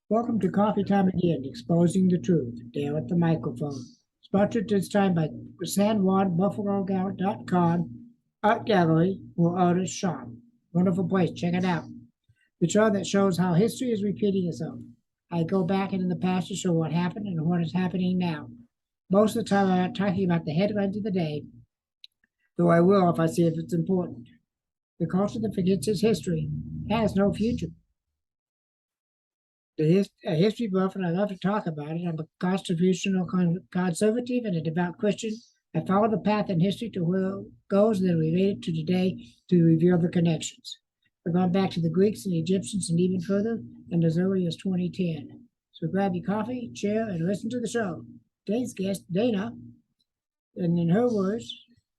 Welcome to Coffee Time again, exposing the truth. Dale at the microphone. Sponsored this time by SanJuanBuffaloGout.com Art Gallery or Artist Shop. Wonderful place, check it out. The show that shows how history is repeating itself. I go back into the past to show what happened and what is happening now. Most of the time, I'm not talking about the headlines of the day, though I will if I see if it's important. The culture that forgets its history has no future. A history buff, and I love to talk about it. I'm a constitutional conservative and a devout Christian. I follow the path in history to where it goes, and then relate it to today to reveal the connections. We're going back to the Greeks and the Egyptians and even further, and as early as 2010. So grab your coffee, chair, and listen to the show. Today's guest, Dana, and in her words,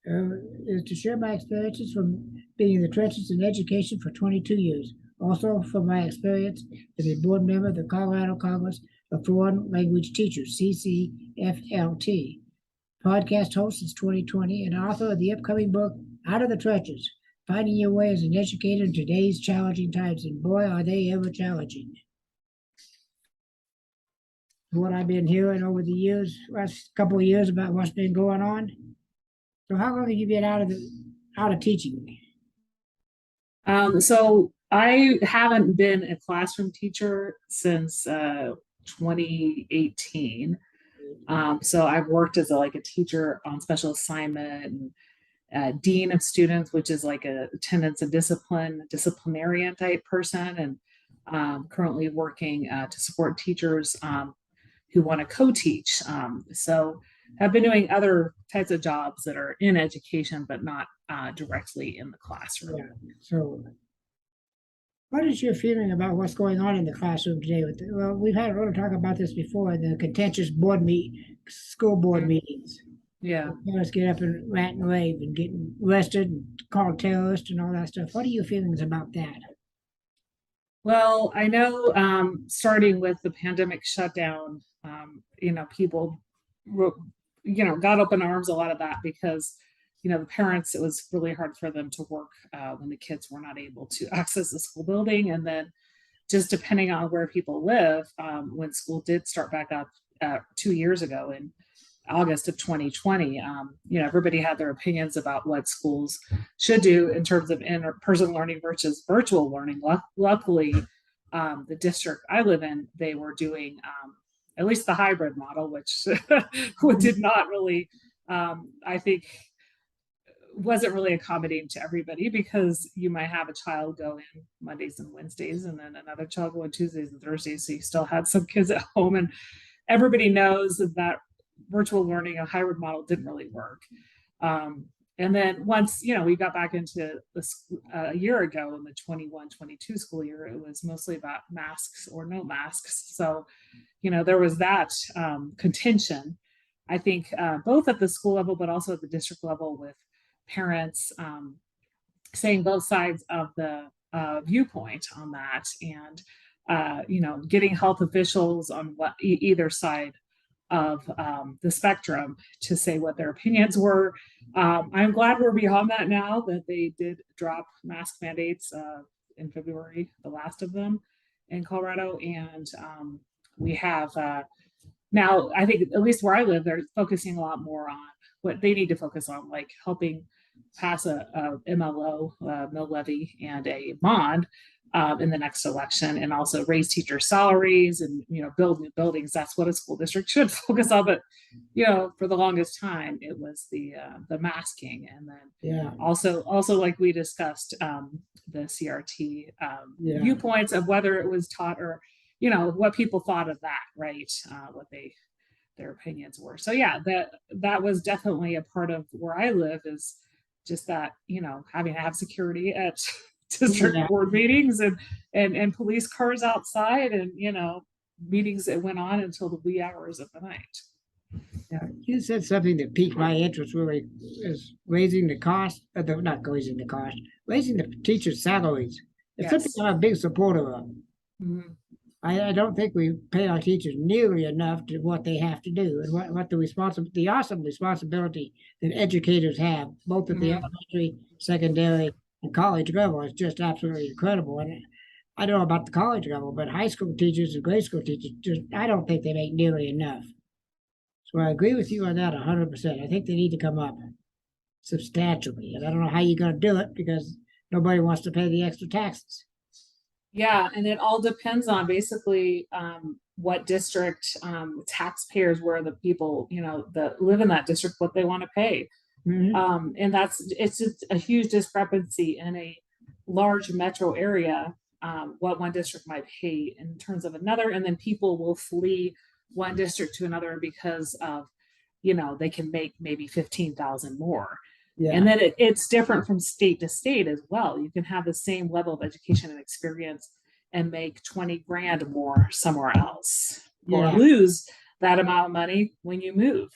is to share my experiences from being in the trenches in education for 22 years. Also, from my experience as a board member of the Colorado Congress of Foreign Language Teachers, CCFLT, podcast host since 2020, and author of the upcoming book, Out of the Trenches, Finding Your Way as an Educator in Today's Challenging Times. And boy, are they ever challenging. What I've been hearing over the years, last couple of years about what's been going on. So how long have you been out of teaching? So I haven't been a classroom teacher since 2018. So I've worked as a teacher on special assignment and dean of students, which is like a attendance and disciplinarian type person, and currently working to support teachers who want to co-teach. So I've been doing other types of jobs that are in education, but not directly in the classroom. Yeah. So what is your feeling about what's going on in the classroom today? Well, we've had a little talk about this before, the contentious school board meetings. Yeah. Parents get up and rant and rave and get arrested and called terrorists and all that stuff. What are your feelings about that? Well, I know starting with the pandemic shutdown, people, got open arms a lot of that because, the parents, it was really hard for them to work when the kids were not able to access the school building. And then just depending on where people live, when school did start back up 2 years ago in August of 2020, everybody had their opinions about what schools should do in terms of in-person learning versus virtual learning. Luckily, the district I live in, they were doing at least the hybrid model, which did not really, I think, wasn't really accommodating to everybody, because you might have a child go in Mondays and Wednesdays and then another child go in Tuesdays and Thursdays. So you still had some kids at home, and everybody knows that virtual learning, a hybrid model, didn't really work. And then once, we got back into this a year ago in the 21-22 school year, it was mostly about masks or no masks. So, there was that contention, I think, both at the school level, but also at the district level, with parents saying both sides of the viewpoint on that, and getting health officials on what either side of the spectrum to say what their opinions were. I'm glad we're beyond that now, that they did drop mask mandates in February, the last of them in Colorado, and we have now, I think, at least where I live, they're focusing a lot more on what they need to focus on, like helping pass a MLO, mill levy, and a bond in the next election, and also raise teacher salaries and build new buildings. That's what a school district should focus on. But for the longest time, it was the masking, and then also like we discussed, the CRT viewpoints of whether it was taught, or what people thought of that, right? What their opinions were. So that was definitely a part of where I live, is just that, having to have security at district board meetings and police cars outside, and meetings that went on until the wee hours of the night. Yeah, you said something that piqued my interest, really, is raising the cost, not raising the cost, raising the teachers' salaries. It's something I'm a big supporter of. Mm-hmm. I don't think we pay our teachers nearly enough to what they have to do, and what the awesome responsibility that educators have, both at the elementary, secondary, and college level, is just absolutely incredible. And I don't know about the college level, but high school teachers and grade school teachers, I don't think they make nearly enough. So I agree with you on that 100%. I think they need to come up substantially. And I don't know how you're going to do it because nobody wants to pay the extra taxes. Yeah, and it all depends on basically what district taxpayers, where the people, that live in that district, what they want to pay. And it's just a huge discrepancy in a large metro area, what one district might pay in terms of another, and then people will flee one district to another because of, they can make maybe 15,000 more. Yeah. And then it's different from state to state as well. You can have the same level of education and experience and make 20 grand more somewhere else, or lose that amount of money when you move.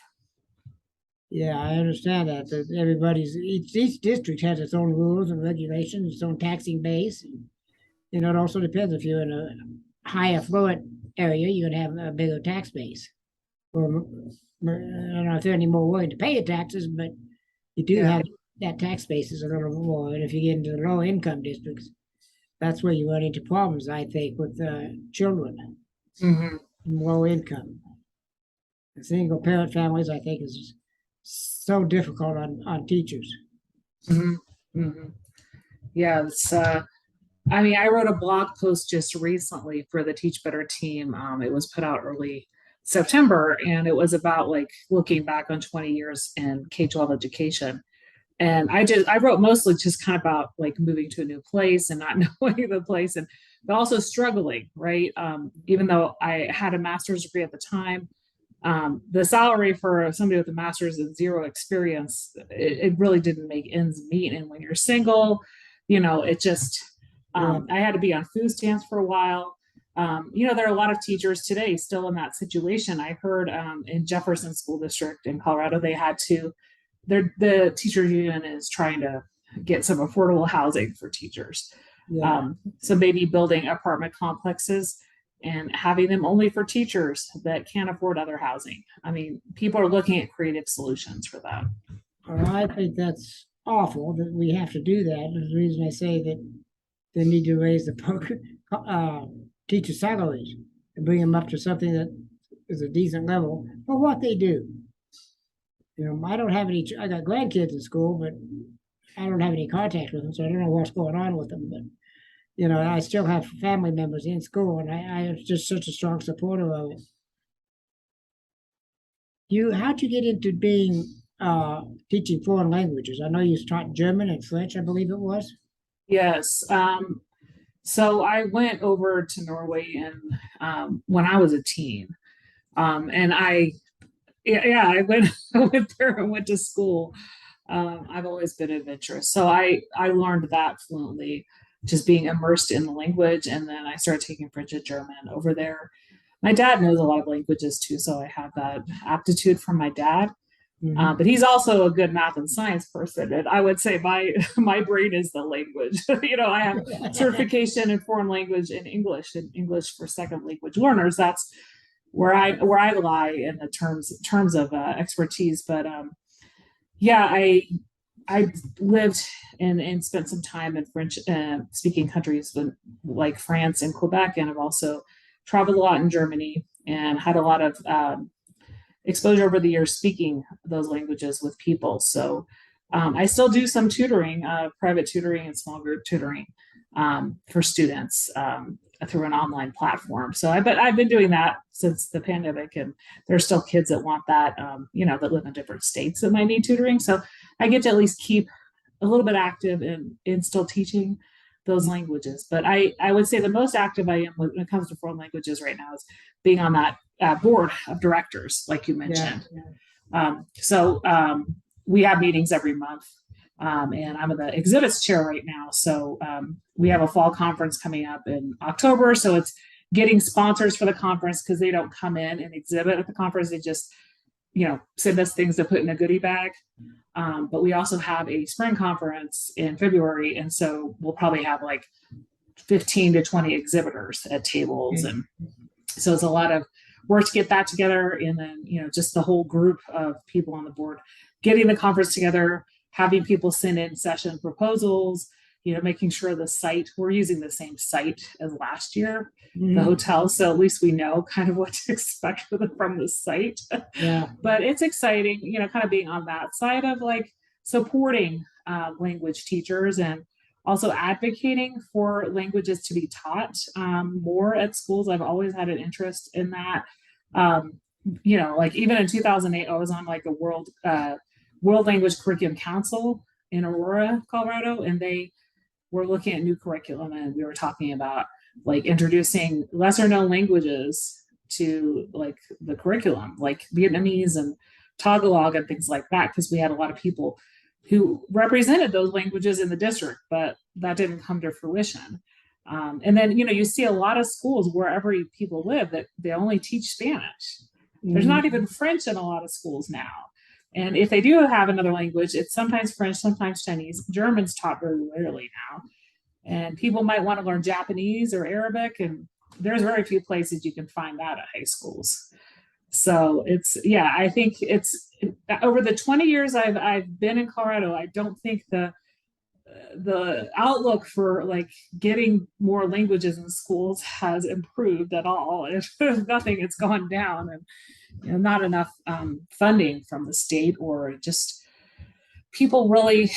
Yeah, I understand that. That each district has its own rules and regulations, its own taxing base. And, it also depends. If you're in a high affluent area, you're going to have a bigger tax base. Or I don't know if they're any more willing to pay the taxes, but you do have that tax base is a little more. And if you get into the low income districts, that's where you run into problems, I think, with children from low income. The single parent families, I think, is so difficult on teachers. Yeah, it's I wrote a blog post just recently for the Teach Better team. It was put out early September, and it was about like looking back on 20 years in K-12 education. And I wrote mostly just kind of about like moving to a new place and not knowing the place, but also struggling, right? Even though I had a master's degree at the time, the salary for somebody with a master's and zero experience, it really didn't make ends meet. And when you're single, it just, I had to be on food stamps for a while. There are a lot of teachers today still in that situation. I heard in Jefferson School District in Colorado, they had to, the teachers union is trying to get some affordable housing for teachers. So maybe building apartment complexes and having them only for teachers that can't afford other housing. I mean, people are looking at creative solutions for that. Well, I think that's awful that we have to do that. There's the reason I say that they need to raise the teacher salaries and bring them up to something that is a decent level for what they do. I don't have I got grandkids in school, but I don't have any contact with them, so I don't know what's going on with them. But I still have family members in school, and I am just such a strong supporter of it. How'd you get into being teaching foreign languages? I know you taught German and French, I believe it was. Yes. So I went over to Norway when I was a teen, and I went there and went to school. I've always been adventurous, so I learned that fluently, just being immersed in the language. And then I started taking French and German over there. My dad knows a lot of languages too, so I have that aptitude from my dad. But he's also a good math and science person, and I would say my brain is the language. I have certification in foreign language and English for second language learners. That's where I lie in the terms of expertise. But I lived and spent some time in French speaking countries like France and Quebec, and I've also traveled a lot in Germany and had a lot of exposure over the years speaking those languages with people. So I still do some tutoring, private tutoring and small group tutoring for students through an online platform. So I've been doing that since the pandemic, and there's still kids that want that, that live in different states that might need tutoring. So I get to at least keep a little bit active in still teaching those languages. But I would say the most active I am when it comes to foreign languages right now is being on that board of directors, like you mentioned. So we have meetings every month. And I'm the exhibits chair right now. So we have a fall conference coming up in October. So it's getting sponsors for the conference, because they don't come in and exhibit at the conference. They just, send us things to put in a goodie bag. But we also have a spring conference in February. And so we'll probably have like 15 to 20 exhibitors at tables. And so it's a lot of work to get that together. And then, just the whole group of people on the board, getting the conference together, having people send in session proposals, making sure the site, we're using the same site as last year, the Mhm. hotel. So at least we know kind of what to expect from the site. Yeah. But it's exciting, kind of being on that side of like supporting language teachers and also advocating for languages to be taught more at schools. I've always had an interest in that. Like even in 2008, I was on like a World Language Curriculum Council in Aurora, Colorado, and they were looking at new curriculum, and we were talking about like introducing lesser known languages to like the curriculum, like Vietnamese and Tagalog and things like that, because we had a lot of people who represented those languages in the district, but that didn't come to fruition. And then, you see a lot of schools wherever people live that they only teach Spanish. There's not even French in a lot of schools now. And if they do have another language, it's sometimes French, sometimes Chinese. German's taught very rarely now. And people might want to learn Japanese or Arabic, and there's very few places you can find that at high schools. So I think it's over the 20 years I've been in Colorado, I don't think the outlook for like getting more languages in schools has improved at all. If nothing, it's gone down, and not enough funding from the state, or just people really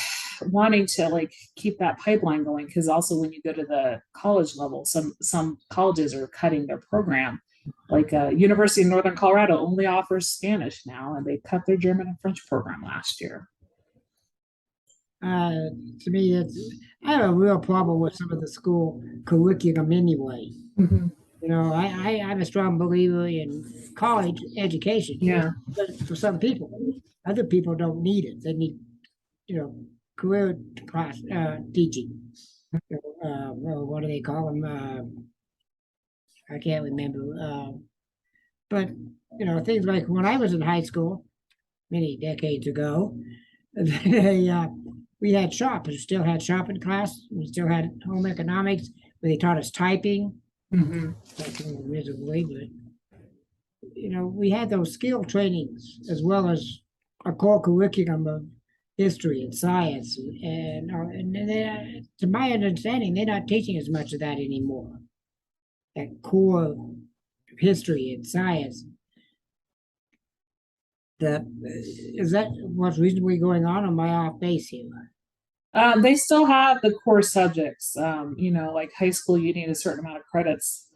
wanting to like keep that pipeline going. Because also when you go to the college level, some colleges are cutting their program. Like University of Northern Colorado only offers Spanish now, and they cut their German and French program last year. To me, I have a real problem with some of the school curriculum anyway. Mm-hmm. I'm a strong believer in college education. Yeah. But for some people, other people don't need it. They need, career class teaching. What do they call them? I can't remember. But things like when I was in high school, many decades ago, we had shop. We still had shop in class. We still had home economics, where they taught us typing. Mm-hmm. Miserably, but we had those skill trainings as well as a core curriculum of history and science, and they, to my understanding, they're not teaching as much of that anymore. That core history and science. Is that what's reasonably going on? Or am I off base here? They still have the core subjects. Like high school, you need a certain amount of credits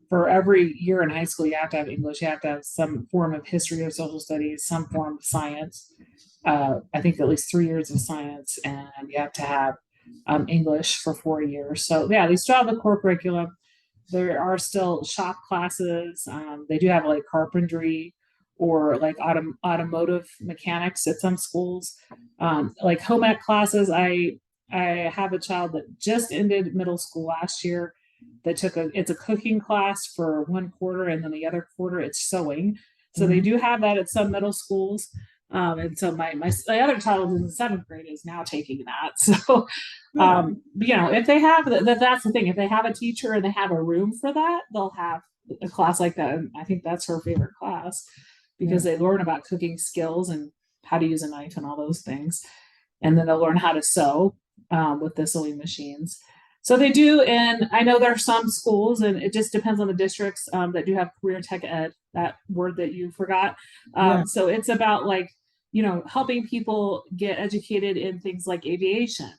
for every year in high school. You have to have English, you have to have some form of history or social studies, some form of science. I think at least 3 years of science, and you have to have English for 4 years. So yeah, they still have the core curriculum. There are still shop classes. They do have like carpentry or like automotive mechanics at some schools. Like home ec classes. I have a child that just ended middle school last year that it's a cooking class for 1 quarter, and then the other quarter it's sewing. So they do have that at some middle schools. And so my other child in the 7th grade is now taking that. So, if they have that's the thing. If they have a teacher and they have a room for that, they'll have a class like that. And I think that's her favorite class, because they learn about cooking skills and how to use a knife and all those things. And then they'll learn how to sew with the sewing machines. So they do, and I know there are some schools, and it just depends on the districts that do have career tech ed, that word that you forgot. So it's about like, helping people get educated in things like aviation,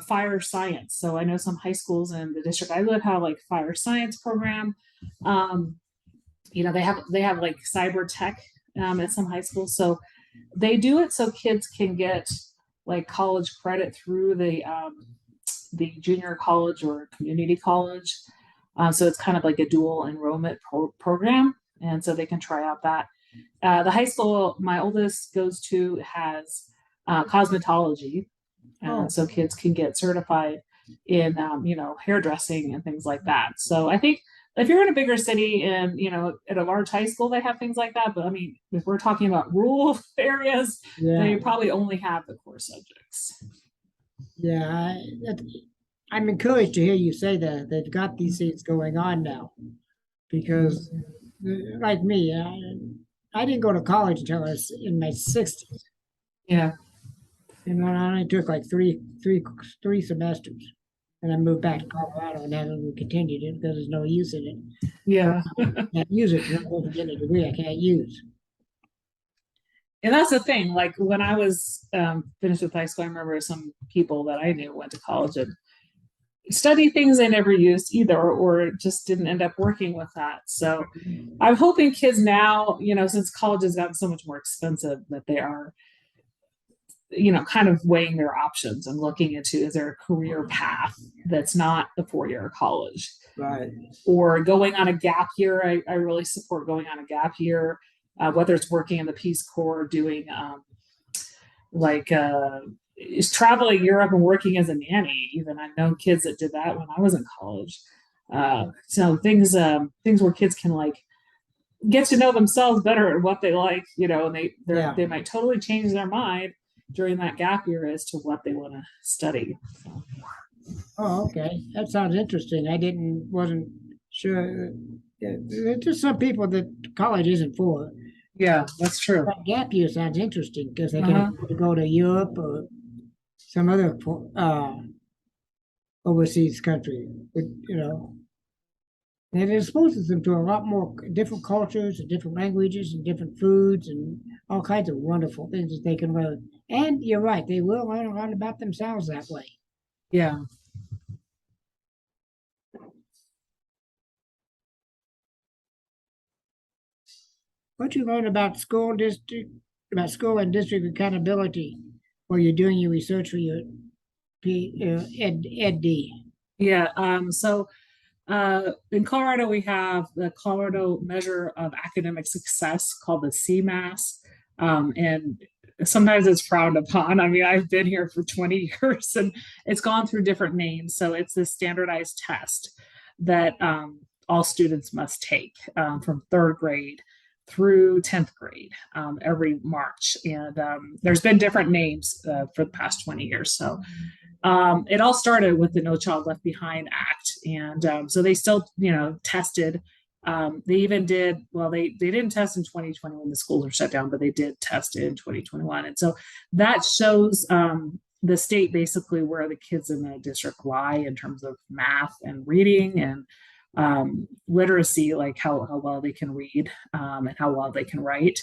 fire science. So I know some high schools in the district I live have like fire science program. They have like cyber tech at some high schools. So they do it so kids can get like college credit through the junior college or community college. So it's kind of like a dual enrollment program. And so they can try out that. The high school my oldest goes to has cosmetology. So kids can get certified in, hairdressing and things like that. So I think if you're in a bigger city and, at a large high school, they have things like that. But I mean, if we're talking about rural areas, they probably only have the core subjects. Yeah, I'm encouraged to hear you say that they've got these things going on now, because like me, I didn't go to college until I was in my 60s. Yeah. And I only took like three semesters. And I moved back to Colorado and then we continued it because there's no use in it. Yeah. Can't use it because I'm getting a degree I can't use. And that's the thing. Like when I was finished with high school, I remember some people that I knew went to college and study things they never used either, or just didn't end up working with that. So I'm hoping kids now, since college has gotten so much more expensive, that they are, kind of weighing their options and looking into, is there a career path that's not the 4 year college? Right. Or going on a gap year. I really support going on a gap year, whether it's working in the Peace Corps, doing like is traveling Europe and working as a nanny. Even I've known kids that did that when I was in college. So things where kids can like get to know themselves better and what they like, and they might totally change their mind during that gap year as to what they want to study. So. Oh, okay. That sounds interesting. Wasn't sure. There's just some people that college isn't for. Yeah, that's true. That gap year sounds interesting because they can go to Europe or some other overseas country. And it exposes them to a lot more different cultures and different languages and different foods and all kinds of wonderful things that they can learn. And you're right, they will learn a lot about themselves that way. Yeah. What you learn about school and district accountability while you're doing your research for your ED. Yeah. So in Colorado, we have the Colorado Measure of Academic Success called the CMAS. And sometimes it's frowned upon. I mean, I've been here for 20 years and it's gone through different names. So it's this standardized test that all students must take from third grade through 10th grade every March. And there's been different names for the past 20 years. So it all started with the No Child Left Behind Act. And so they still, tested. They even did, well, they didn't test in 2020 when the schools were shut down, but they did test it in 2021. And so that shows the state basically where the kids in the district lie in terms of math and reading and literacy, like how well they can read and how well they can write.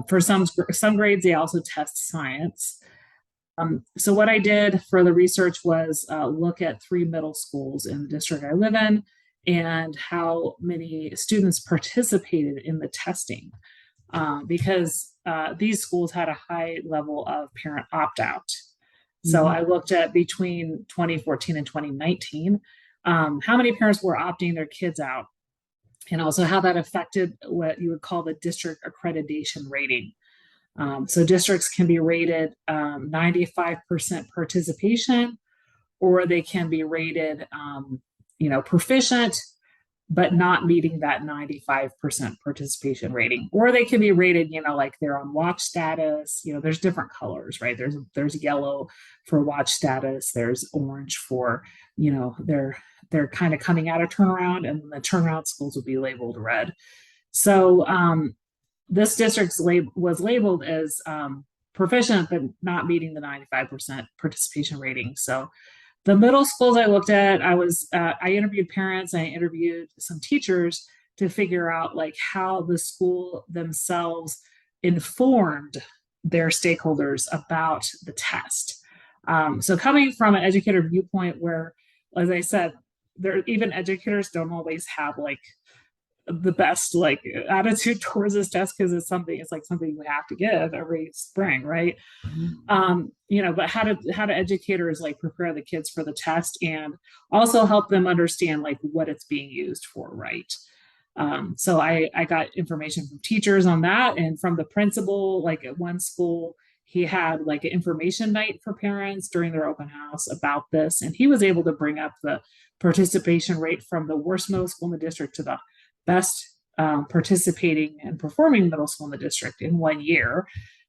For some grades, they also test science. So what I did for the research was look at 3 middle schools in the district I live in and how many students participated in the testing because these schools had a high level of parent opt-out. So I looked at between 2014 and 2019, how many parents were opting their kids out and also how that affected what you would call the district accreditation rating. So districts can be rated 95% participation, or they can be rated, proficient, but not meeting that 95% participation rating. Or they can be rated, like they're on watch status. There's different colors, right? There's yellow for watch status. There's orange for, they're kind of coming out of turnaround, and the turnaround schools will be labeled red. So this district was labeled as proficient, but not meeting the 95% participation rating. So the middle schools I looked at, I interviewed parents, I interviewed some teachers to figure out like how the school themselves informed their stakeholders about the test. So coming from an educator viewpoint where, as I said, even educators don't always have like the best like attitude towards this test because it's like something you have to give every spring, right? But how do educators like prepare the kids for the test and also help them understand like what it's being used for, right? So I got information from teachers on that and from the principal. Like at one school, he had like an information night for parents during their open house about this, and he was able to bring up the participation rate from the worst middle school in the district to the best participating and performing middle school in the district in 1 year.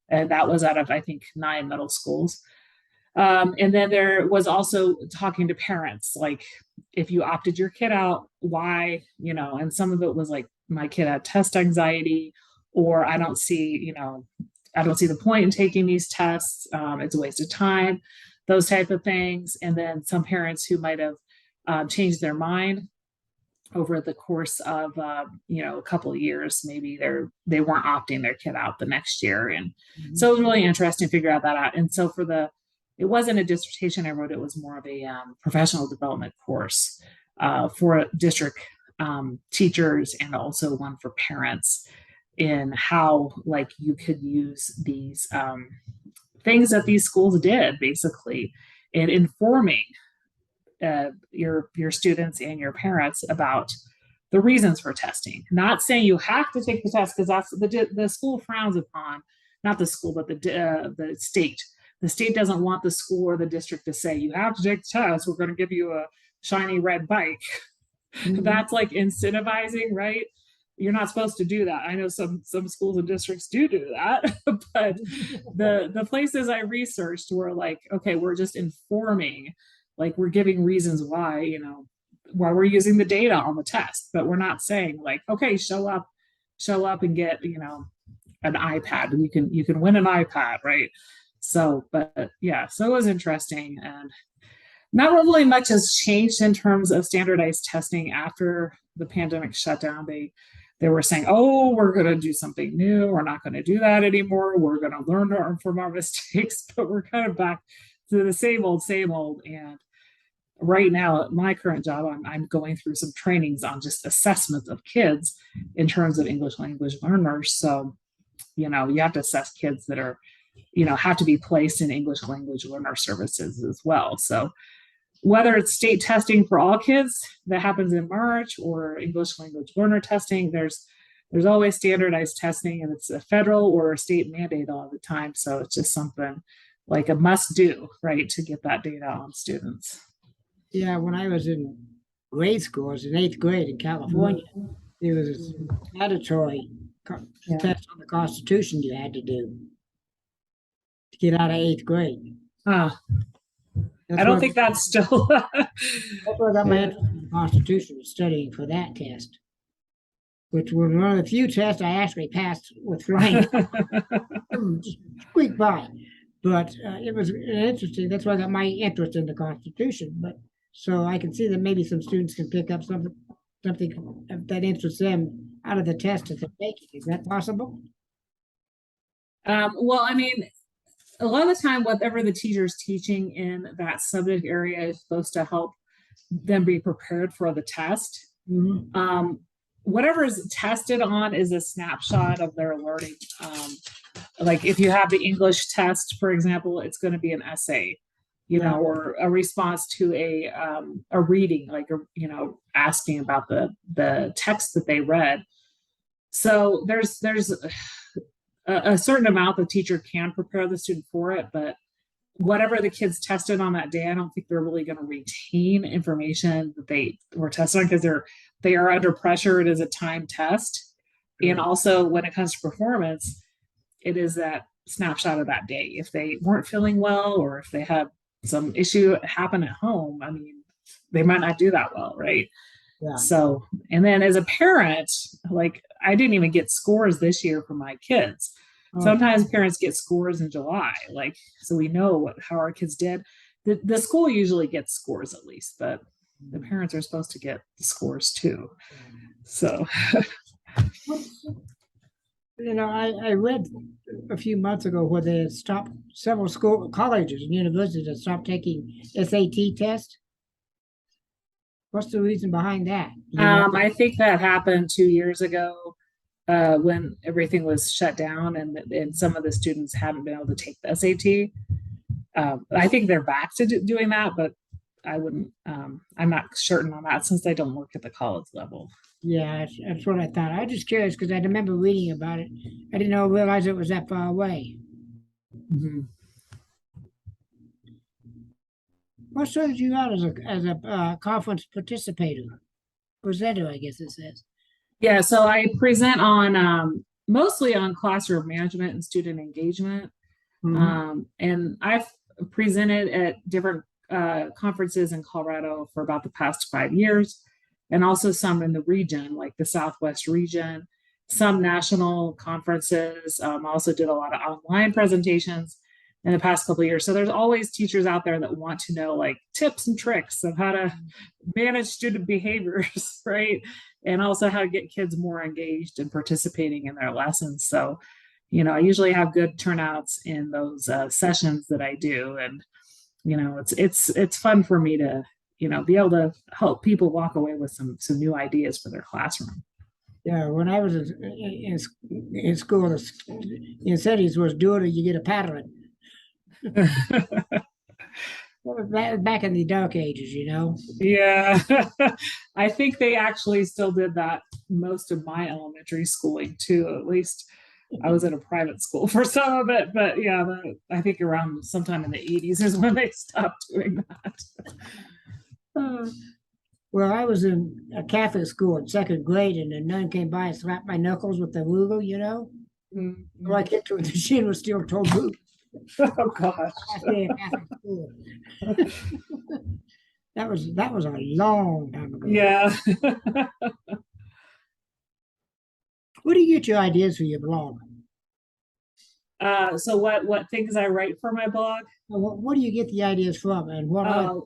And that was out of, I think, 9 middle schools. And then there was also talking to parents, like if you opted your kid out, why, and some of it was like, my kid had test anxiety, or I don't see, I don't see the point in taking these tests. It's a waste of time, those type of things. And then some parents who might have changed their mind over the course of a couple of years, maybe they weren't opting their kid out the next year. And so it was really interesting to figure out that out. And so it wasn't a dissertation I wrote, it was more of a professional development course for district teachers, and also one for parents, in how like you could use these things that these schools did basically in informing your students and your parents about the reasons for testing. Not saying you have to take the test, because that's the school frowns upon, not the school, but the state. The state doesn't want the school or the district to say, you have to take the test, we're going to give you a shiny red bike. That's like incentivizing, right? You're not supposed to do that. I know some schools and districts do that, but the places I researched were like, okay, we're just informing, like we're giving reasons why, why we're using the data on the test, but we're not saying like, okay, show up and get, an iPad. You can win an iPad, right? So, but yeah, so it was interesting, and not really much has changed in terms of standardized testing after the pandemic shutdown. They were saying, oh, we're going to do something new. We're not going to do that anymore. We're going to learn from our mistakes, but we're kind of back to the same old. And right now at my current job, I'm going through some trainings on just assessment of kids in terms of English language learners. So, you have to assess kids that are, have to be placed in English language learner services as well. So whether it's state testing for all kids that happens in March, or English language learner testing, there's always standardized testing, and it's a federal or a state mandate all the time. So it's just something like a must do, right, to get that data on students. Yeah, when I was in grade school, I was in 8th grade in California, there was this mandatory test on the Constitution you had to do to get out of 8th grade. I don't think that's still. That's where I got my interest in the Constitution, was studying for that test, which was one of the few tests I actually passed with flying. Just squeaked by. But it was interesting. That's why I got my interest in the Constitution. But so I can see that maybe some students can pick up something that interests them out of the test that they're taking. Is that possible? Well, I mean, a lot of the time, whatever the teacher's teaching in that subject area is supposed to help them be prepared for the test. Whatever is tested on is a snapshot of their learning. Like if you have the English test, for example, it's going to be an essay, or a response to a reading, like asking about the text that they read. So there's a certain amount the teacher can prepare the student for it, but whatever the kids tested on that day, I don't think they're really going to retain information that they were tested on, because they are under pressure. It is a time test. And also when it comes to performance, it is that snapshot of that day. If they weren't feeling well, or if they had some issue happen at home, I mean, they might not do that well, right? Yeah. So, and then as a parent, like I didn't even get scores this year for my kids. Sometimes parents get scores in July, like, so we know how our kids did. The school usually gets scores at least, but the parents are supposed to get the scores too. So, I read a few months ago where they had stopped several colleges and universities had stopped taking SAT tests. What's the reason behind that? I think that happened 2 years ago when everything was shut down, and some of the students hadn't been able to take the SAT. I think they're back to doing that, but I wouldn't. I'm not certain on that since I don't work at the college level. Yeah, that's what I thought. I was just curious because I remember reading about it. I didn't realize it was that far away. Mm-hmm. What started you out as a conference participator? Presenter, I guess it says. Yeah, so I present on mostly on classroom management and student engagement. And I've presented at different conferences in Colorado for about the past 5 years, and also some in the region, like the Southwest region. some national conferences. I also did a lot of online presentations in the past couple of years. So there's always teachers out there that want to know like tips and tricks of how to manage student behaviors, right? And also how to get kids more engaged and participating in their lessons. So, I usually have good turnouts in those sessions that I do, and it's fun for me to be able to help people walk away with some new ideas for their classroom. Yeah, when I was in school, in cities was do it or you get a paddling. Back in the dark ages. Yeah. I think they actually still did that most of my elementary schooling too. At least I was in a private school for some of it, but yeah, I think around sometime in the 80s is when they stopped doing that. Well, I was in a Catholic school in second grade, and a nun came by and slapped my knuckles with the ruler, Mm-hmm. So I kicked her, and the shin was still told boot. Oh gosh. That was a long time ago. Yeah. Where do you get your ideas for your blog? So what things I write for my blog? What do you get the ideas from, and what are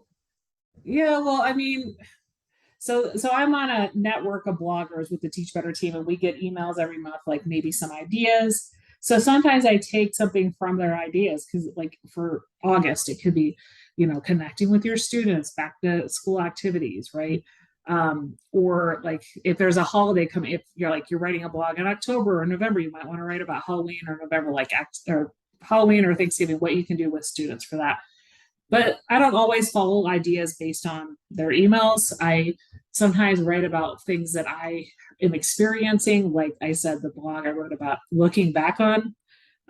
yeah, well, I mean, so I'm on a network of bloggers with the Teach Better team, and we get emails every month, like maybe some ideas. So sometimes I take something from their ideas, because like for August, it could be, connecting with your students, back to school activities, right? Or like if there's a holiday coming, if you're writing a blog in October or November, you might want to write about Halloween or November, or Halloween or Thanksgiving, what you can do with students for that. But I don't always follow ideas based on their emails. I sometimes write about things that I am experiencing. Like I said, the blog I wrote about looking back on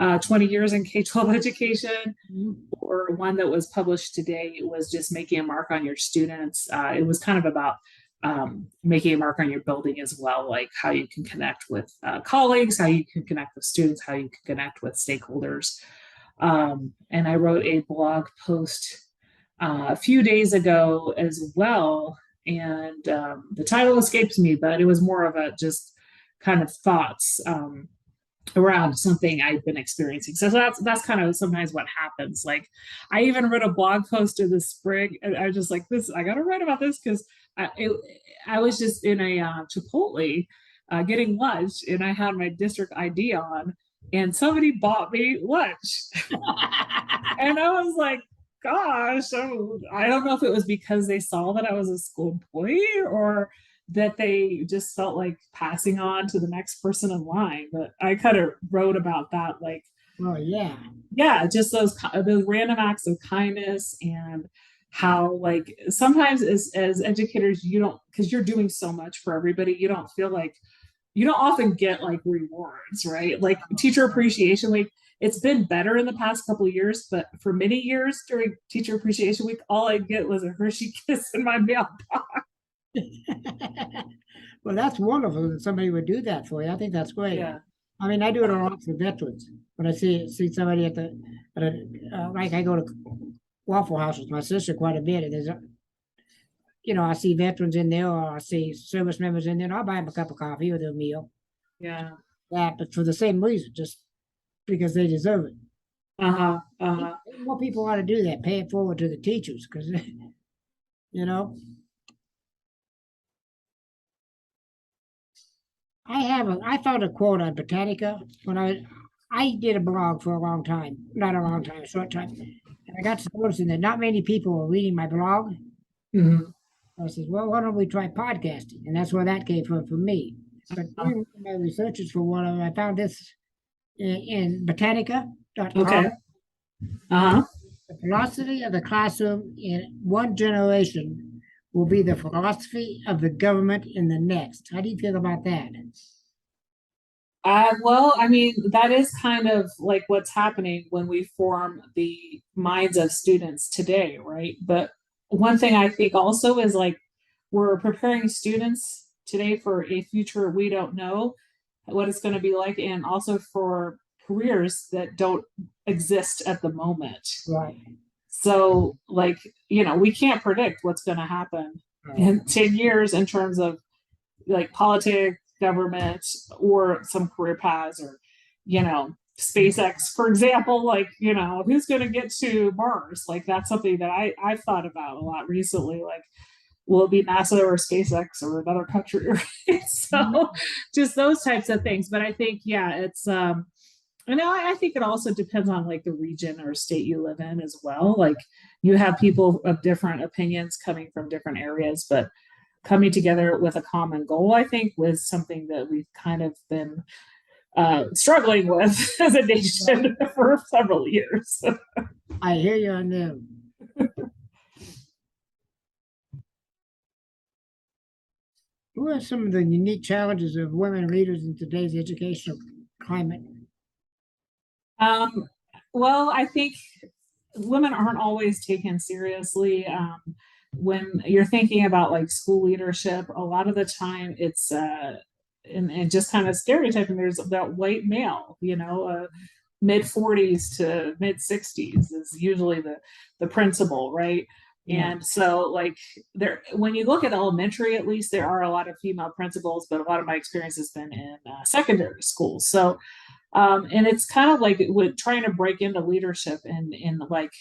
20 years in K-12 education, or one that was published today. It was just making a mark on your students. It was kind of about making a mark on your building as well, like how you can connect with colleagues, how you can connect with students, how you can connect with stakeholders. And I wrote a blog post a few days ago as well. And the title escapes me, but it was more of a just kind of thoughts around something I've been experiencing. So that's kind of sometimes what happens. Like I even wrote a blog post in the spring, and I was just like, I got to write about this, because I was just in a Chipotle getting lunch, and I had my district ID on, and somebody bought me lunch. And I was like, gosh, I don't know if it was because they saw that I was a school employee, or that they just felt like passing on to the next person in line. But I kind of wrote about that, like, oh yeah, just those random acts of kindness, and how like sometimes as educators, you don't, because you're doing so much for everybody, you don't feel like, you don't often get like rewards, right? Like Teacher Appreciation Week, it's been better in the past couple of years, but for many years during Teacher Appreciation Week, all I get was a Hershey Kiss in my mailbox. Well, that's wonderful that somebody would do that for you. I think that's great. Yeah. I mean, I do it a lot for veterans. When I see somebody like I go to Waffle House with my sister quite a bit, and there's I see veterans in there, or I see service members in there, and I'll buy them a cup of coffee or their meal. Yeah. But for the same reason, just because they deserve it. More people ought to do that. Pay it forward to the teachers, because I found a quote on Britannica when I did a blog for a long time, not a long time, a short time, and I got to noticing that not many people were reading my blog. Mm-hmm. I said, well, why don't we try podcasting? And that's where that came from for me. But doing my researches for one of them, I found this in Britannica.com. Okay. Uh-huh. The philosophy of the classroom in one generation will be the philosophy of the government in the next. How do you feel about that? Well, I mean, that is kind of like what's happening when we form the minds of students today, right? But one thing I think also is like we're preparing students today for a future we don't know what it's going to be like, and also for careers that don't exist at the moment. Right. So, like, we can't predict what's going to happen in 10 years in terms of like politics, government or some career paths, or, SpaceX, for example, like, who's going to get to Mars? Like, that's something that I've thought about a lot recently. Like, will it be NASA or SpaceX or another country? Right? So just those types of things. But I think, yeah, it's, I think it also depends on like the region or state you live in as well. Like, you have people of different opinions coming from different areas, but coming together with a common goal, I think, was something that we've kind of been struggling with as a nation for several years. I hear you on them. What are some of the unique challenges of women leaders in today's educational climate? Well, I think women aren't always taken seriously. When you're thinking about like school leadership, a lot of the time it's and just kind of stereotyping. There's that white male, mid 40s to mid 60s is usually the principal, right? Yeah. And so, like, there, when you look at elementary, at least there are a lot of female principals, but a lot of my experience has been in secondary schools. So, and it's kind of like with trying to break into leadership, and in like,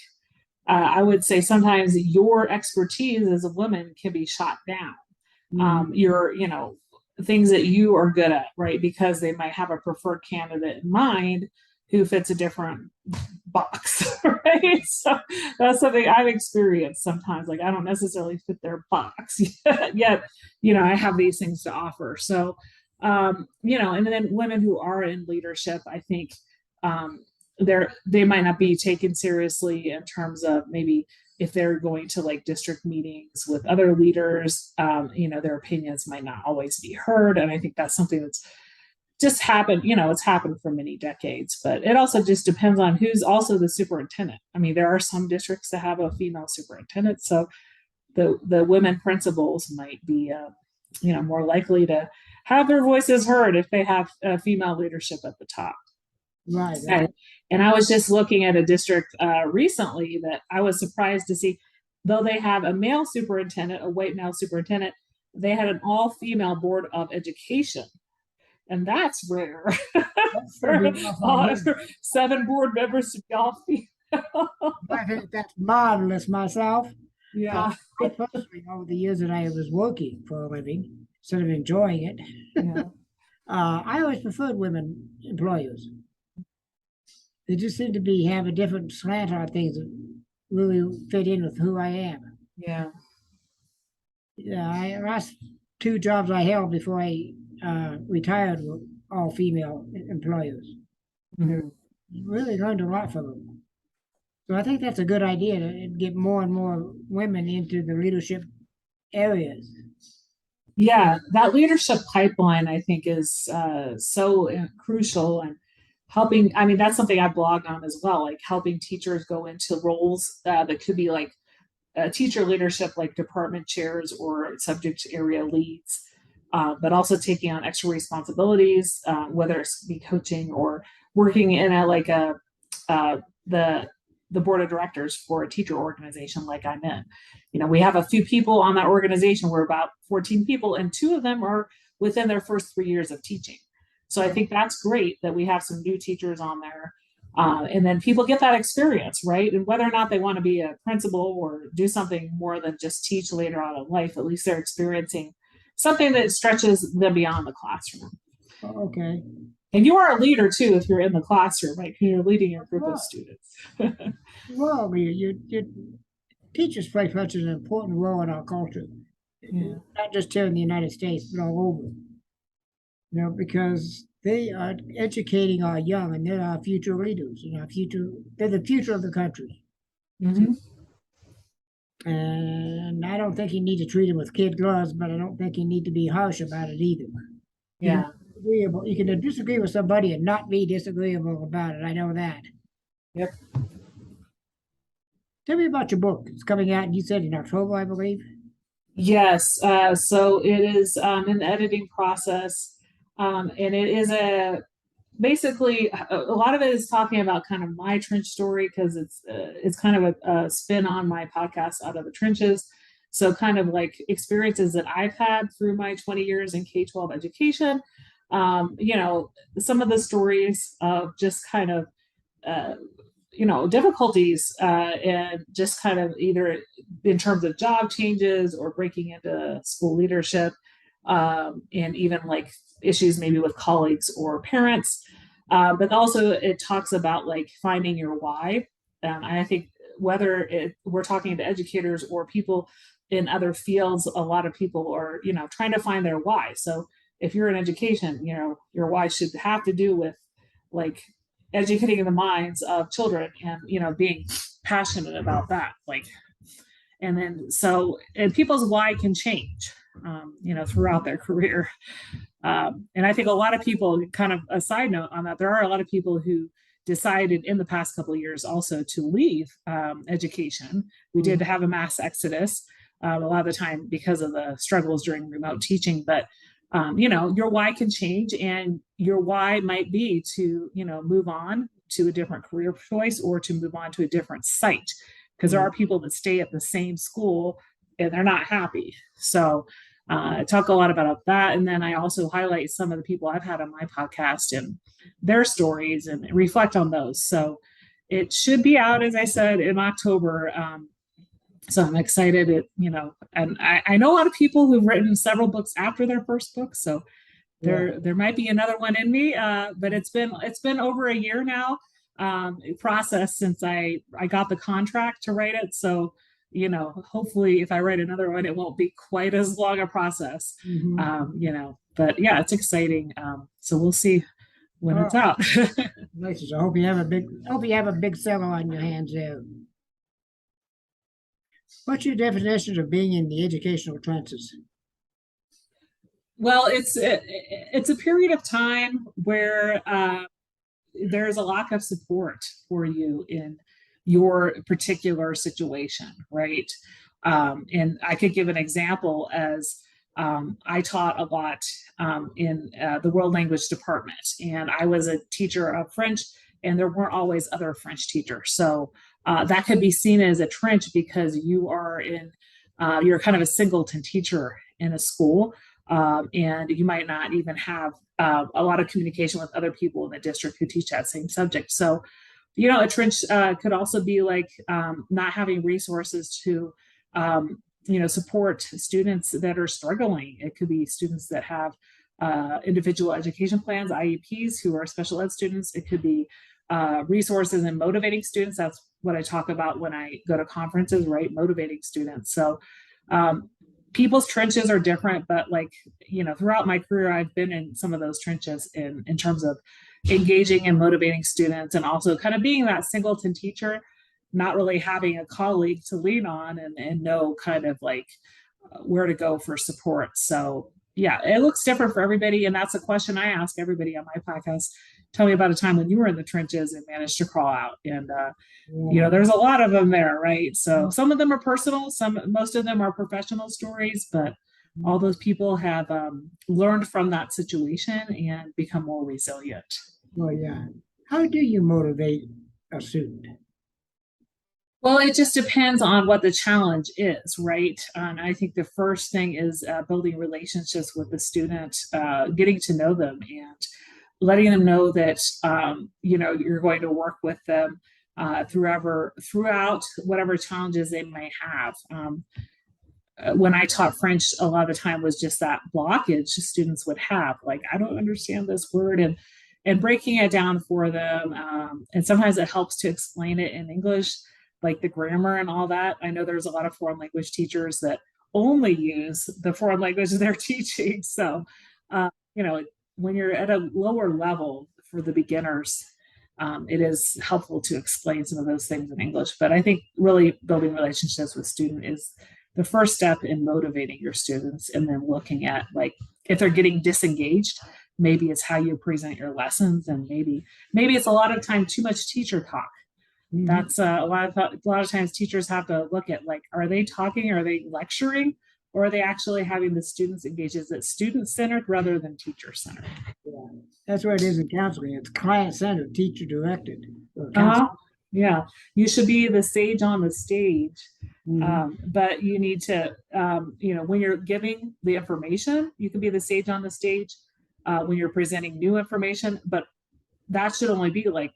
I would say sometimes your expertise as a woman can be shot down. Your, things that you are good at, right? Because they might have a preferred candidate in mind who fits a different box, right? So that's something I've experienced sometimes. Like, I don't necessarily fit their box yet, I have these things to offer. So, and then women who are in leadership, I think they might not be taken seriously in terms of maybe if they're going to like district meetings with other leaders, their opinions might not always be heard. And I think that's something that's just happened, it's happened for many decades, but it also just depends on who's also the superintendent. I mean, there are some districts that have a female superintendent. So the women principals might be, more likely to have their voices heard if they have female leadership at the top. Right. And I was just looking at a district recently that I was surprised to see, though they have a male superintendent, a white male superintendent, they had an all-female board of education. And that's rare. For 7 board members to be all female. I think that's marvelous myself. Yeah. I personally, over the years that I was working for a living, instead of enjoying it, Yeah. I always preferred women employers. They just seem to have a different slant on things that really fit in with who I am. Yeah. Yeah, last 2 jobs I held before I retired were all female employers. Mm-hmm. Really learned a lot from them. So I think that's a good idea to get more and more women into the leadership areas. Yeah, that leadership pipeline, I think, is so crucial, and helping. I mean, that's something I blogged on as well, like helping teachers go into roles that could be like teacher leadership, like department chairs or subject area leads, but also taking on extra responsibilities, whether it's be coaching or working in the board of directors for a teacher organization like I'm in. We have a few people on that organization. We're about 14 people, and 2 of them are within their first 3 years of teaching. So I think that's great that we have some new teachers on there. And then people get that experience, right? And whether or not they want to be a principal or do something more than just teach later on in life, at least they're experiencing something that stretches them beyond the classroom. Okay. And you are a leader too if you're in the classroom, right? You're leading your group of students. Well, you teachers play such an important role in our culture, not just here in the United States, but all over. Because they are educating our young, and they're our future leaders, and they're the future of the country. Mm-hmm. And I don't think you need to treat them with kid gloves, but I don't think you need to be harsh about it either. Yeah. You can disagree with somebody and not be disagreeable about it. I know that. Yep. Tell me about your book. It's coming out, and you said in October, I believe. Yes. So it is in the editing process. And it is basically a lot of it is talking about kind of my trench story, because it's kind of a spin on my podcast, Out of the Trenches. So kind of like experiences that I've had through my 20 years in K-12 education. Some of the stories of just kind of difficulties and just kind of either in terms of job changes or breaking into school leadership, and even like issues maybe with colleagues or parents. But also it talks about like finding your why. I think whether we're talking to educators or people in other fields, a lot of people are, trying to find their why. So if you're in education, your why should have to do with like educating the minds of children and, being passionate about that. And people's why can change, throughout their career. And I think a lot of people, kind of a side note on that, there are a lot of people who decided in the past couple of years also to leave education. We did have a mass exodus a lot of the time because of the struggles during remote teaching, but your why can change, and your why might be to, move on to a different career choice or to move on to a different site, because there are people that stay at the same school and they're not happy. So I talk a lot about that. And then I also highlight some of the people I've had on my podcast and their stories and reflect on those. So it should be out, as I said, in October. So I'm excited, and I know a lot of people who've written several books after their first book. So there might be another one in me, but it's been over a year now, process since I got the contract to write it. So, hopefully if I write another one, it won't be quite as long a process, but yeah, it's exciting. So we'll see when it's out. Alexis, I hope you have a big seller on your hands there. What's your definition of being in the educational trenches? Well, it's a period of time where there's a lack of support for you in your particular situation, right? And I could give an example as I taught a lot in the world language department, and I was a teacher of French, and there weren't always other French teachers. So that could be seen as a trench because you're kind of a singleton teacher in a school, and you might not even have a lot of communication with other people in the district who teach that same subject. So, a trench could also be like not having resources to, support students that are struggling. It could be students that have individual education plans, IEPs, who are special ed students. It could be resources and motivating students. That's what I talk about when I go to conferences, right? Motivating students. So people's trenches are different, but throughout my career, I've been in some of those trenches in terms of engaging and motivating students, and also kind of being that singleton teacher, not really having a colleague to lean on and know kind of where to go for support. So yeah, it looks different for everybody. And that's a question I ask everybody on my podcast. Tell me about a time when you were in the trenches and managed to crawl out. And, there's a lot of them there, right? So some of them are personal, most of them are professional stories, but all those people have learned from that situation and become more resilient. Well, yeah. How do you motivate a student? Well, it just depends on what the challenge is, right? I think the first thing is building relationships with the student, getting to know them, and letting them know that you're going to work with them throughout whatever challenges they may have. When I taught French, a lot of the time was just that blockage students would have, like, I don't understand this word, and breaking it down for them. And sometimes it helps to explain it in English, like the grammar and all that. I know there's a lot of foreign language teachers that only use the foreign language they're teaching. So, when you're at a lower level for the beginners, it is helpful to explain some of those things in English. But I think really building relationships with students is the first step in motivating your students, and then looking at if they're getting disengaged, maybe it's how you present your lessons, and maybe it's a lot of time too much teacher talk. That's a lot of times teachers have to look at are they talking, are they lecturing, or are they actually having the students engage? Is it student-centered rather than teacher-centered? Yeah. That's what it is in counseling. It's client-centered, teacher-directed. Yeah, you should be the sage on the stage, But you need to, when you're giving the information, you can be the sage on the stage when you're presenting new information, but that should only be like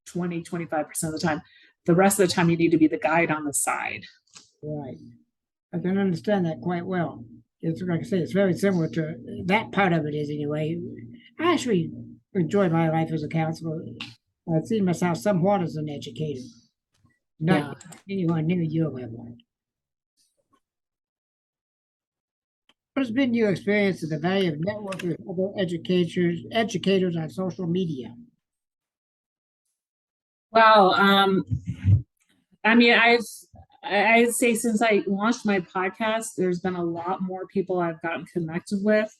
20-25% of the time. The rest of the time, you need to be the guide on the side. Right. I can understand that quite well. It's like I say, it's very similar to that part of it is anyway. I actually enjoy my life as a counselor. I see myself somewhat as an educator, not anyone near your level. What has been your experience of the value of networking with other educators on social media? Well, I mean, I'd say since I launched my podcast, there's been a lot more people I've gotten connected with.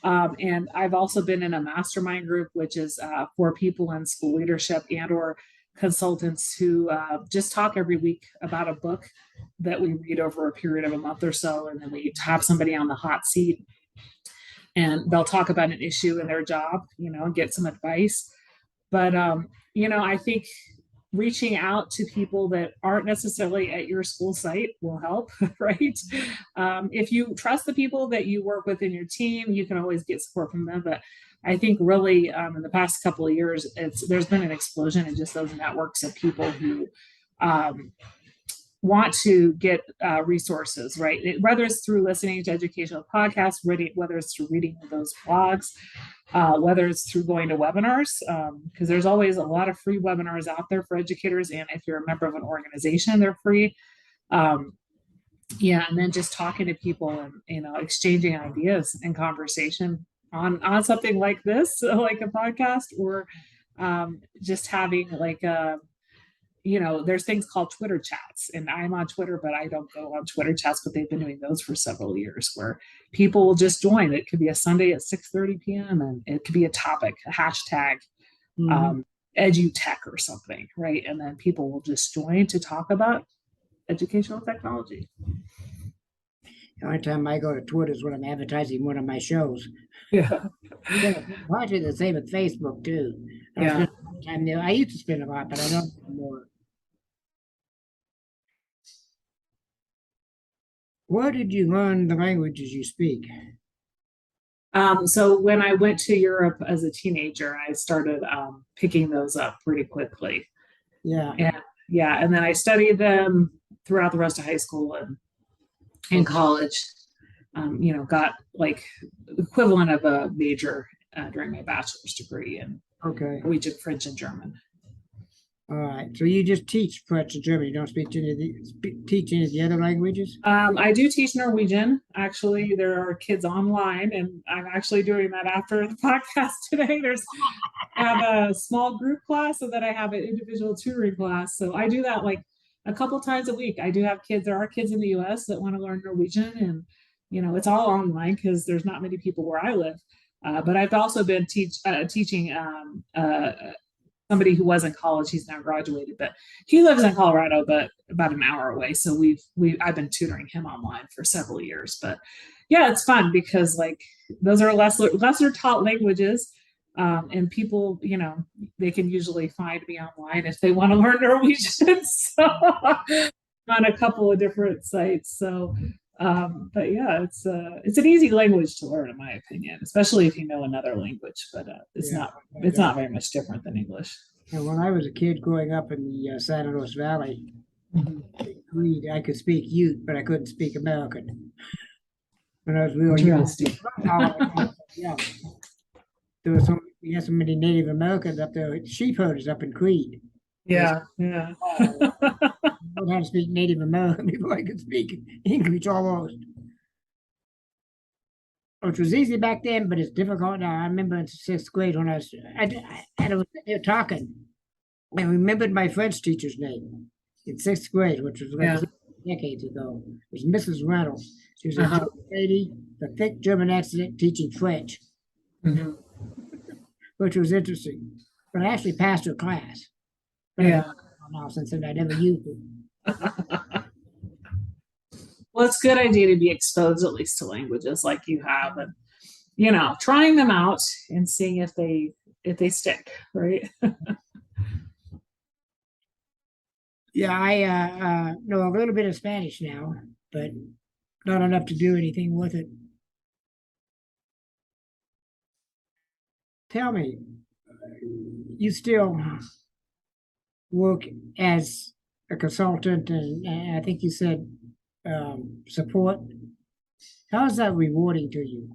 And I've also been in a mastermind group, which is for people in school leadership and or consultants who just talk every week about a book that we read over a period of a month or so. And then we have somebody on the hot seat and they'll talk about an issue in their job, and get some advice. But, I think reaching out to people that aren't necessarily at your school site will help, right? If you trust the people that you work with in your team, you can always get support from them. But I think really in the past couple of years, there's been an explosion in just those networks of people who want to get resources, right? Whether it's through listening to educational podcasts, whether it's through reading those blogs, whether it's through going to webinars, because there's always a lot of free webinars out there for educators. And if you're a member of an organization, they're free. And then just talking to people and, exchanging ideas and conversation on something like this, like a podcast, or just having like there's things called Twitter chats, and I'm on Twitter, but I don't go on Twitter chats, but they've been doing those for several years where people will just join. It could be a Sunday at 6:30 p.m. and it could be a topic, a hashtag, edutech or something, right? And then people will just join to talk about educational technology. The only time I go to Twitter is when I'm advertising one of my shows. Yeah. Largely the same with Facebook too. I used to spend a lot, but I don't anymore. Where did you learn the languages you speak? So when I went to Europe as a teenager, I started picking those up pretty quickly. Yeah. And then I studied them throughout the rest of high school and in college. Got like equivalent of a major during my bachelor's degree in Norwegian, French, and German. All right. So you just teach French and German. You don't teach any of the other languages? I do teach Norwegian. Actually, there are kids online, and I'm actually doing that after the podcast today. I have a small group class, so that I have an individual tutoring class. So I do that like a couple times a week. I do have kids. There are kids in the U.S. that want to learn Norwegian, and it's all online because there's not many people where I live. But I've also been teaching somebody who was in college. He's now graduated, but he lives in Colorado, but about an hour away. So I've been tutoring him online for several years. But yeah, it's fun because like those are lesser taught languages, and people, they can usually find me online if they want to learn Norwegian. So on a couple of different sites. So. But yeah, it's an easy language to learn, in my opinion, especially if you know another language. But it's not very much different than English. And when I was a kid growing up in the San Luis Valley, I could speak Ute, but I couldn't speak American. When I was real young, we had so many Native Americans up there, sheep herders up in Creed. Yeah. I learned how to speak Native American before I could speak English almost. Which was easy back then, but it's difficult now. I remember in sixth grade when I was there talking. I remembered my French teacher's name in sixth grade, which was like decades ago. It was Mrs. Reynolds. She was a German lady, a thick German accent teaching French, which was interesting. But I actually passed her class. Now since then I never used it. Well, it's a good idea to be exposed at least to languages like you have, and trying them out and seeing if they stick, right? Yeah, I know a little bit of Spanish now, but not enough to do anything with it. Tell me, you still work as a consultant, and I think you said support. How is that rewarding to you?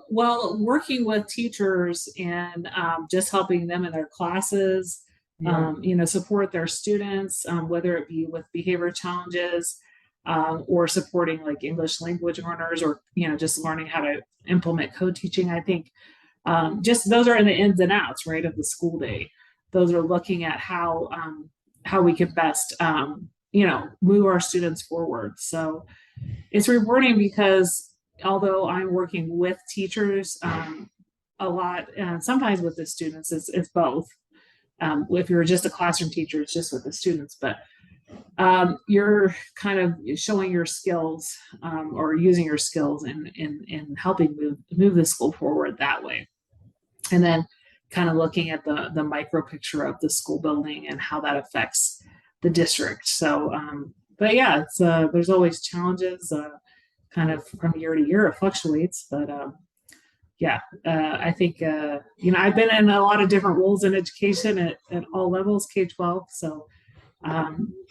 Well, working with teachers and just helping them in their classes, Yeah, support their students, whether it be with behavior challenges or supporting like English language learners or, just learning how to implement code teaching. I think just those are in the ins and outs, right, of the school day. Those are looking at how we can best, move our students forward. So it's rewarding because although I'm working with teachers a lot, and sometimes with the students, it's both. If you're just a classroom teacher, it's just with the students, but you're kind of showing your skills or using your skills in helping move the school forward that way. And then kind of looking at the micro picture of the school building and how that affects the district. So, but yeah, it's there's always challenges. Kind of from year to year, it fluctuates, but yeah, I think I've been in a lot of different roles in education at all levels, K-12. So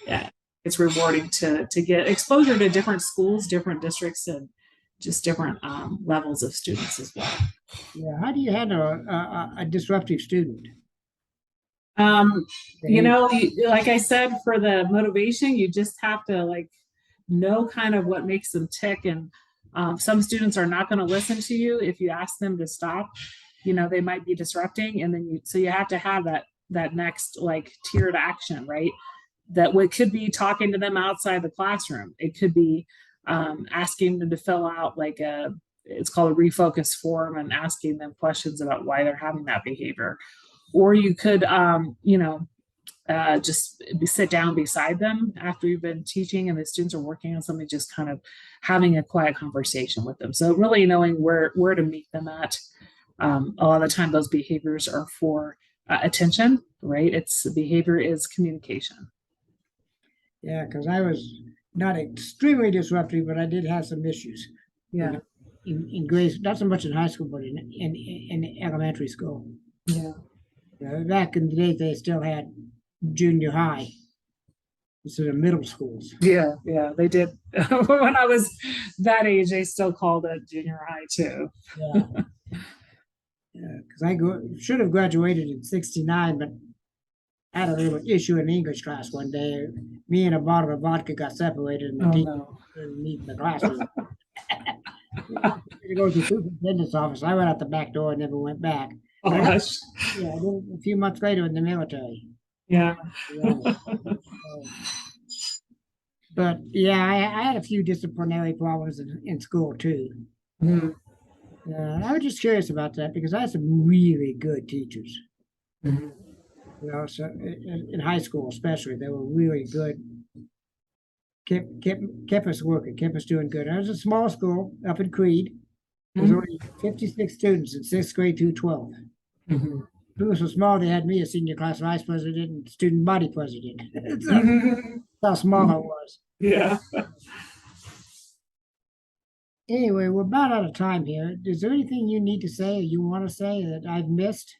yeah, it's rewarding to get exposure to different schools, different districts, and just different levels of students as well. yeah. How do you handle a disruptive student? Um, Behavior. like I said, for the motivation, you just have to like know kind of what makes them tick. And some students are not going to listen to you if you ask them to stop. They might be disrupting, and then you have to have that next like tiered action, right? That what could be talking to them outside the classroom. It could be asking them to fill out like it's called a refocus form and asking them questions about why they're having that behavior. Or you could, just sit down beside them after you've been teaching and the students are working on something, just kind of having a quiet conversation with them. So really knowing where to meet them at. A lot of the time those behaviors are for attention, right? It's behavior is communication. Yeah, because I was not extremely disruptive, but I did have some issues. Yeah. In grades, not so much in high school, but in elementary school. Yeah. Back in the day, they still had junior high instead of middle schools. Yeah, they did. When I was that age, they still called it junior high too. Yeah, because should have graduated in '69, but I had a little issue in English class one day. Me and a bottle of vodka got separated, and the Oh teacher no. didn't meet in the classroom. To go to the superintendent's office. I went out the back door and never went back. Oh But gosh. yeah, I did it a few months later in the military. Yeah. To be honest. But yeah, I had a few disciplinary problems in school too. Mhm. I was just curious about that because I had some really good teachers. Mhm. So in high school especially, they were really good. Kept us working, kept us doing good. I was a small school up in Creed. There's Mhm. only 56 students in sixth grade through 12th. Mhm. It was so small they had me as senior class vice president and student body president. That's Mhm. how small I was. Yeah. Anyway, we're about out of time here. Is there anything you need to say or you want to say that I've missed?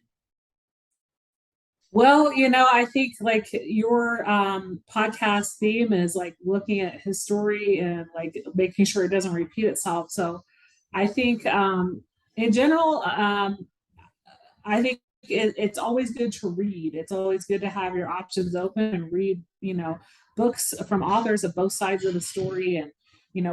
Well, I think like your podcast theme is like looking at history and like making sure it doesn't repeat itself. So I think in general, I think it's always good to read. It's always good to have your options open and read, books from authors of both sides of the story. And,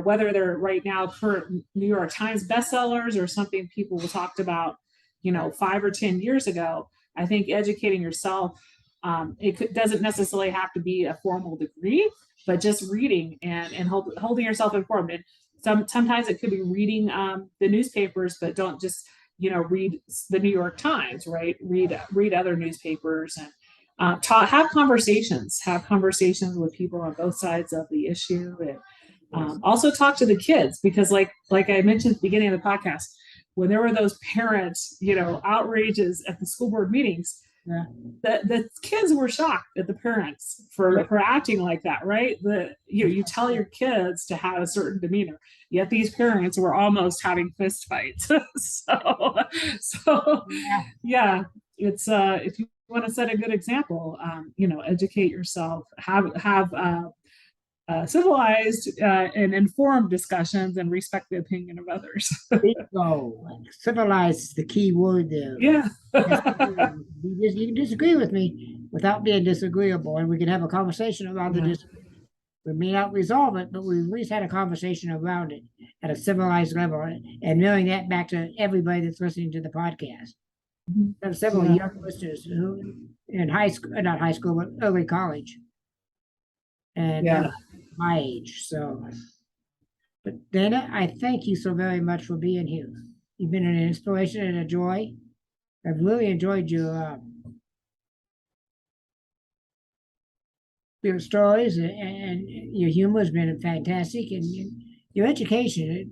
whether they're right now current New York Times bestsellers or something people talked about, 5 or 10 years ago. I think educating yourself, doesn't necessarily have to be a formal degree, but just reading and holding yourself informed. And sometimes it could be reading the newspapers, but don't just read the New York Times, right? Read other newspapers and have conversations with people on both sides of the issue, and also talk to the kids because, like I mentioned at the beginning of the podcast, when there were those parents, outrages at the school board meetings, Yeah. The kids were shocked at the parents for acting like that, right? You tell your kids to have a certain demeanor, yet these parents were almost having fist fights. So Yeah. yeah, it's if you want to set a good example, educate yourself, have civilized and informed discussions, and respect the opinion of others. Bingo. Civilized is the key word there. Yeah. You can disagree with me without being disagreeable, and we can have a conversation about the Yeah. disagreement. We may not resolve it, but we at least had a conversation around it at a civilized level, and knowing that back to everybody that's listening to the podcast. There are several Yeah. young listeners who in high school, not high school, but early college, and Yeah. my age. So, but Dana, I thank you so very much for being here. You've been an inspiration and a joy. I've really enjoyed your stories, and your humor has been fantastic, and your education.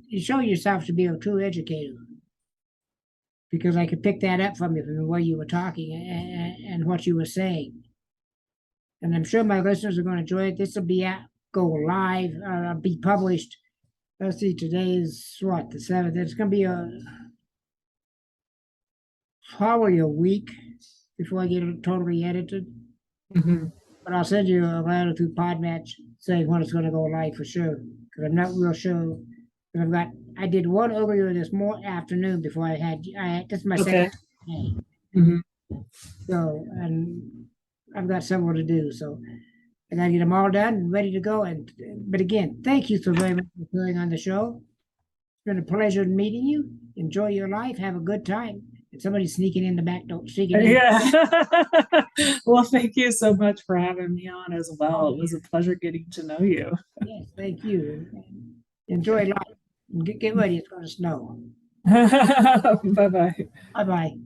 You show yourself to be a true educator because I could pick that up from you from the way you were talking and what you were saying. And I'm sure my listeners are going to enjoy it. This will go live, be published. Let's see, today's what, the 7th. It's going to be probably a week before I get it totally edited. Mm-hmm. But I'll send you a letter through Podmatch saying when it's going to go live for sure. Because I'm not real sure. I did one earlier this afternoon before this is my second day. Mm-hmm. So, and I've got several to do. So I got to get them all done and ready to go. But again, thank you so very much for being on the show. It's been a pleasure meeting you. Enjoy your life. Have a good time. And somebody's sneaking in the back door. Yeah. Well, thank you so much for having me on as well. It was a pleasure getting to know you. Yes, thank you. Enjoy life. Get ready. It's going to snow. Bye-bye. Bye bye.